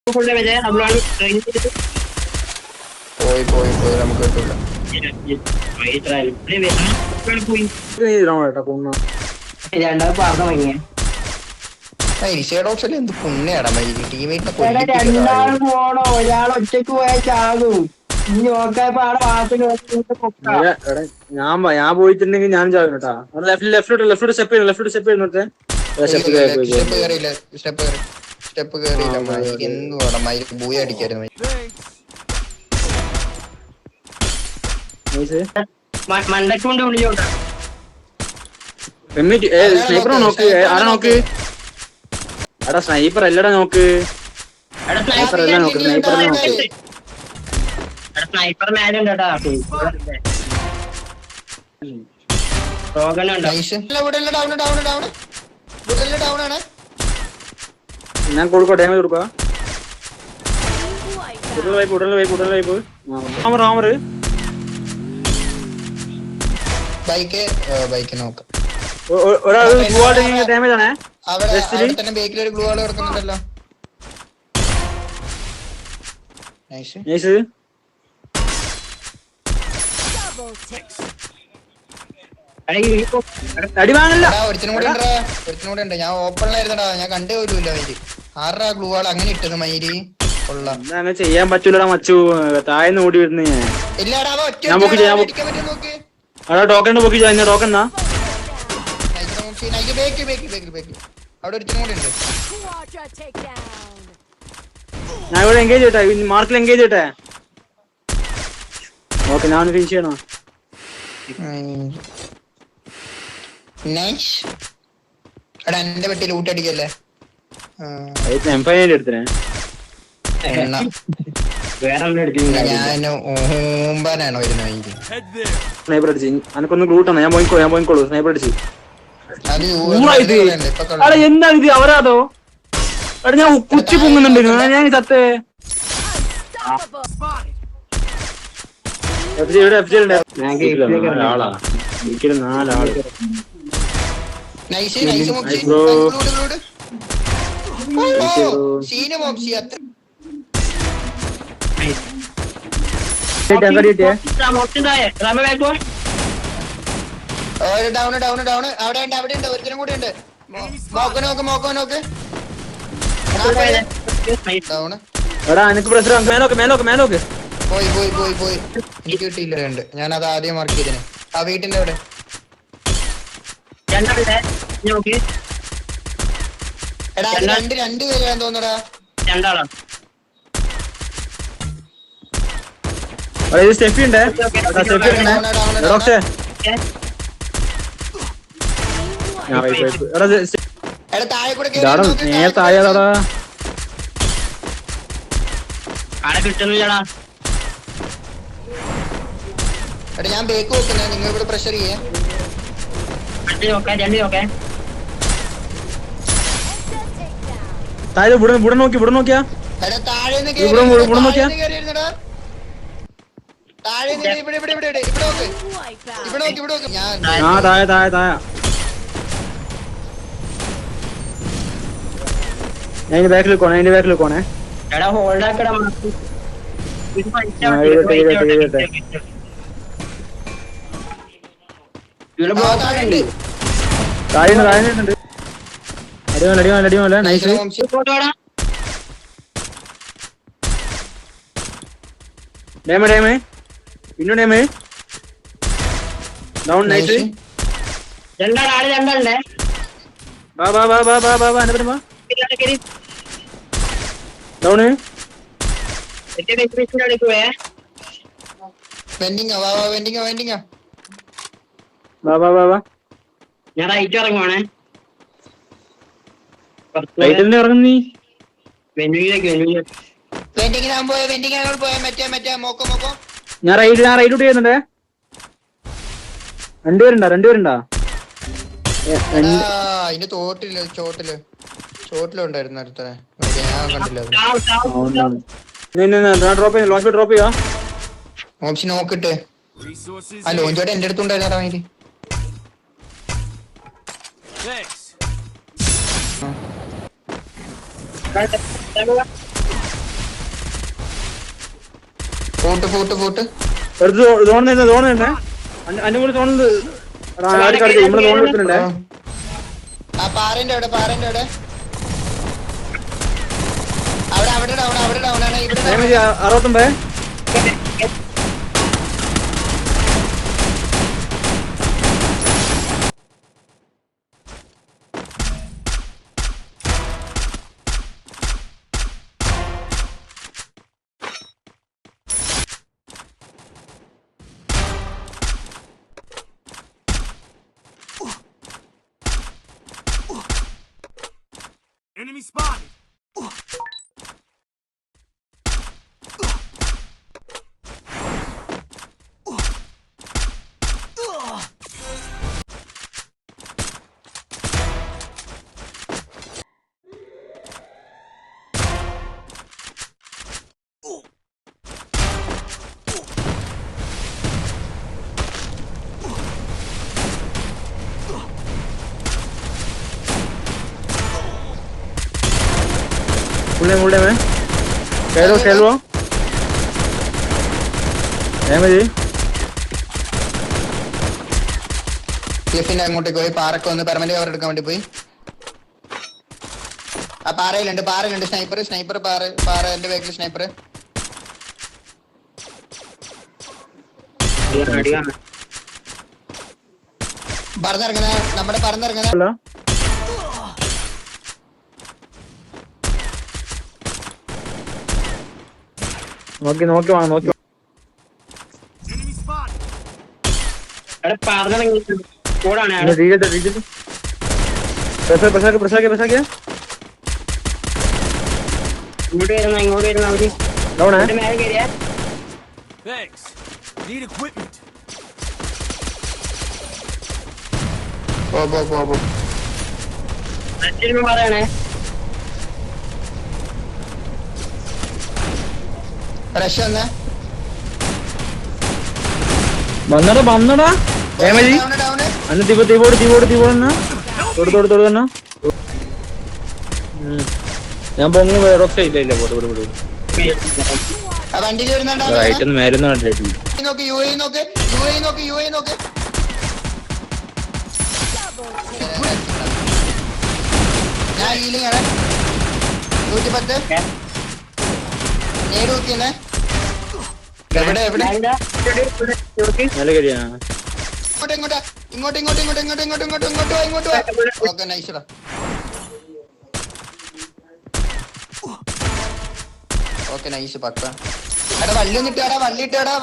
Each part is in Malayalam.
പോയി പോയി പോയി നമുക്ക് കിട്ടൂല. രണ്ടാമത് പറഞ്ഞ ഭംഗിയ ഇരിഷേഡോക്സിൽ എന്ത് പുണ്യാടാ ടീമേറ്റിനെ രണ്ടാൾ പോണോ, ഒരാൾ ഒറ്റക്ക് പോയാൽ ചാകും. ഇനി നോക്കാൻ ഞാൻ പോയിട്ടുണ്ടെങ്കിൽ ഞാൻ ചാകും കേട്ടാ. ലെഫ്റ്റ് സ്റ്റെപ്പ് ചെയ്യുന്നോട്ടെ. സ്റ്റെപ്പ് കേറിയില്ല. എന്തുവാടാ മയിൽ ബൂയ അടിക്കായിരുന്നു. മണ്ടക്കൊണ്ട് വിളിച്ചോട്ടാ. സ്നൈപ്പർ നോക്ക്, ആരാ നോക്ക്. എടാ സ്നൈപ്പർ അല്ലടാ നോക്ക്. സ്നൈപ്പർ അല്ല നോക്ക്, സ്നൈപ്പർ നോക്ക്. സ്നൈപ്പർ മാനുണ്ട് കേട്ടാ. ഞാൻ കൊടുക്കോ, ഡാമേജ് കൊടുക്കുക. ബൈക്ക് നോക്കാം. ഡാമേജ് ആണേ. അവിടെ തന്നെ ബേക്കിൽ ഒരു ഗ്ലൂ വാൾ കിടക്കുന്നുണ്ടല്ലോ. അടി വാങ്ങല്ല. ഒരുത്തിനും കൂടെ ഉണ്ട്. ഞാൻ ഓപ്പണിലായിരുന്നടാ, ഞാൻ കണ്ടേ പോലുമില്ല. മയില് ആറാ ഗ്ലൂ വാൾ അങ്ങനെ ഇട്ടത് മയില്. കൊള്ളാം. അങ്ങനെ ചെയ്യാൻ പറ്റൂലടാ മച്ചു. താഴ്ന്ന് ഓടി വരുന്ന ഇല്ലാടാ ടോക്കൺ പൊക്കി. ടോക്കൺ അവിടെ ഒരുത്തിനും കൂടെ ഉണ്ട്. ഞാൻ ഇവിടെ എൻഗേജ് ചെയ്യട്ടെ, മാർക്കിൽ എൻഗേജ് ചെയ്യട്ടെ. ഓക്കെ, ഞാൻ ഫിനിഷ് ചെയ്യണോ? എടാ എന്റെ പെട്ടി ലൂട്ട് അടിക്കല്ലേ. ഞാൻ ഓമ്പാനാണോ വരുന്നത്? സ്നൈപ്പർ അടിച്ച് അനക്കൊന്ന് ഗ്ലൂട്ടാണ്. ഞാൻ പോയിക്കോളൂ. സ്നൈപ്പർ അടിച്ച് എന്താ ഇത് അവരാതോ? എടാ ഞാൻ കുച്ചി പൊങ്ങുന്നുണ്ട്. ഞാൻ സത്തേ ആളാ. ഒരിക്കലും 4 ആള്. അവിടെ ഉണ്ട് ഒരുത്തിനും കൂടെ ഉണ്ട്. നോക്ക് എടാ എനിക്ക് പ്രശ്നം. മേലോക്ക് പോയി എനിക്ക് കിട്ടിയില്ല. ഞാൻ അത് ആദ്യം മാർക്ക് ചെയ്തേ. ആ വീട്ടിന്റെ അവിടെ എടാ രണ്ട് പേരാൻ തോന്നടാ. രണ്ടാളാ. സ്റ്റെഫി ഉണ്ട്. എടാ താഴെ കൂടെ താഴെടാ. ആടെ കിട്ടുന്നില്ലടാ. എടാ ഞാൻ ബേക്ക് വെക്കുന്നേ. നിങ്ങൾ ഇവിടെ പ്രഷർ ചെയ്യേ. രണ്ട് നോക്കേ. താഴെ ഇവിടെ നോക്കിയാ. എടാ താഴെ ഞാൻ ബാക്കിൽ പോണേ. എടാ ഹോൾഡ് ആക്കടാ. താഴെയുണ്ട്. അടിമല്ല. നൈസ്. ഡേമേ പിന്നെ ഡേമേ ഡൗൺ. നൈസ്. രണ്ടാളുണ്ടേ. ഡൗണ്. ഞാൻ റൈറ്റ് ഇറങ്ങുവാണേ. ഇറങ്ങി ഞാൻ റൈഡ് ചെയ്യുന്നുണ്ടേ. രണ്ടുപേരുണ്ടാ. അതിന്റെ ചോട്ടിലുണ്ടായിരുന്നു അടുത്തേ. ഞാൻ കണ്ടില്ല. ഡ്രോപ്പ് ചെയ്യാ. ഓപ്ഷൻ നോക്കിട്ട്. ആ ലോഞ്ചോടെ എന്റെ അടുത്തുണ്ടായിരുന്നു. ഫോട്ട് എടുത്ത് സോൺ തന്നെ അന്റെ കൂടെ സോൺ നമ്മള് സോൺ എടുത്തിട്ടുണ്ടേ. ആ പാറന്റെ അവിടെ അവിടെ ഡൗൺ ആണ് ഇവിടെ 69. Enemy spotted. मुड़े में खेलो പിന്നെ അങ്ങോട്ടേക്ക് പോയി പാറക്ക് വന്ന് പെർമനന്റ് കവർ എടുക്കാൻ വേണ്ടി പോയി. ആ പാറയിലുണ്ട് സ്നൈപ്പർ പാറന്റെ ബാക്കിൽ സ്നൈപ്പർ പറന്നിറങ്ങുന്ന നമ്മുടെ പറന്നിറങ്ങുന്ന നോക്കി Enemy spotted. പ്രസാക്കിയ Thanks. Need equipment. പോ റഷ് വന്നടാ ഏമജി അന്ന് തീവോട് തൊടുന്ന ഞാൻ പൊങ്ങി വേറൊക്കെ ഇല്ല പോട്ട് വണ്ടിയിൽ വരുന്നുണ്ടോ റൈറ്റ് മേരുന്ന നോക്ക് യു എ നോക്ക് ഞാൻ ഹീലിംഗ് ആണ് 110 നേട് നോക്കിയെന്നെ എവിടെ നല്ല കരിയാ ഇങ്ങോട്ട് ഓക്കെ നൈസ്ഡാ ഓക്കെ നൈസ് പക്ക എടാ വള്ളി ഇട്ടാടാ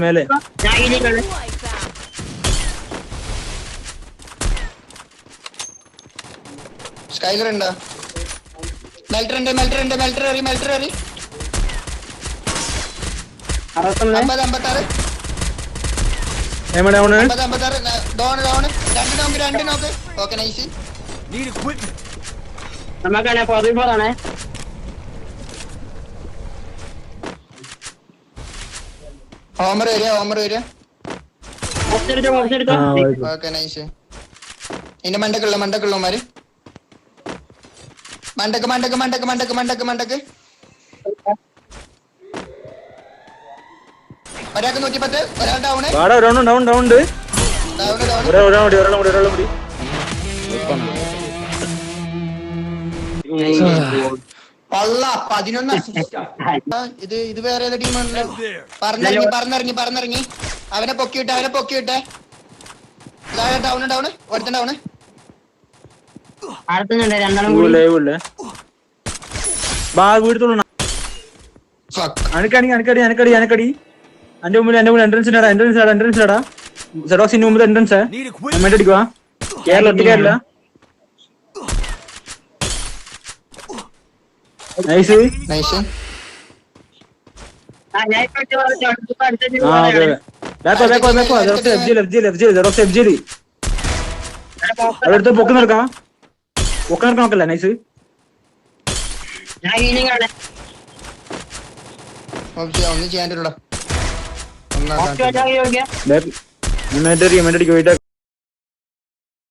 മേലെ സ്കൈലർ ഉണ്ടോ മെൽറ്റർ എറി 56 രണ്ട് നോക്ക് ഓക്കെ നൈസ് Need equipment. നമുക്കാണെ പോറാണേ ഹോമർ വരിക ഓക്കെ നൈസ് ഇന്റെ മണ്ടക്കുള്ളമാര് മണ്ടക്ക് ഒരാൾക്ക് 110 ഒരാൾ ഡൗൺ പള്ള 11 ഇത് വേറെ ഏതാ ടീമാണല്ലോ പറന്നിറങ്ങി അവനെ പൊക്കിയിട്ടെ ഡൗൺ ഒരുത്തൻ ഡൗൺ അനക്കടി എന്റെ മുമ്പിൽ എൻട്രൻസ് സെഡോക്സിന്റെ മുമ്പിൽ എൻട്രൻസ് അടിക്കുവാ കേരള നൈസ് അവിടുത്തെ പൊക്കി നടക്കാം നോക്കല്ല നൈസ് ഒന്നും ചെയ്യാൻ മെന്ററി വെയിറ്റ്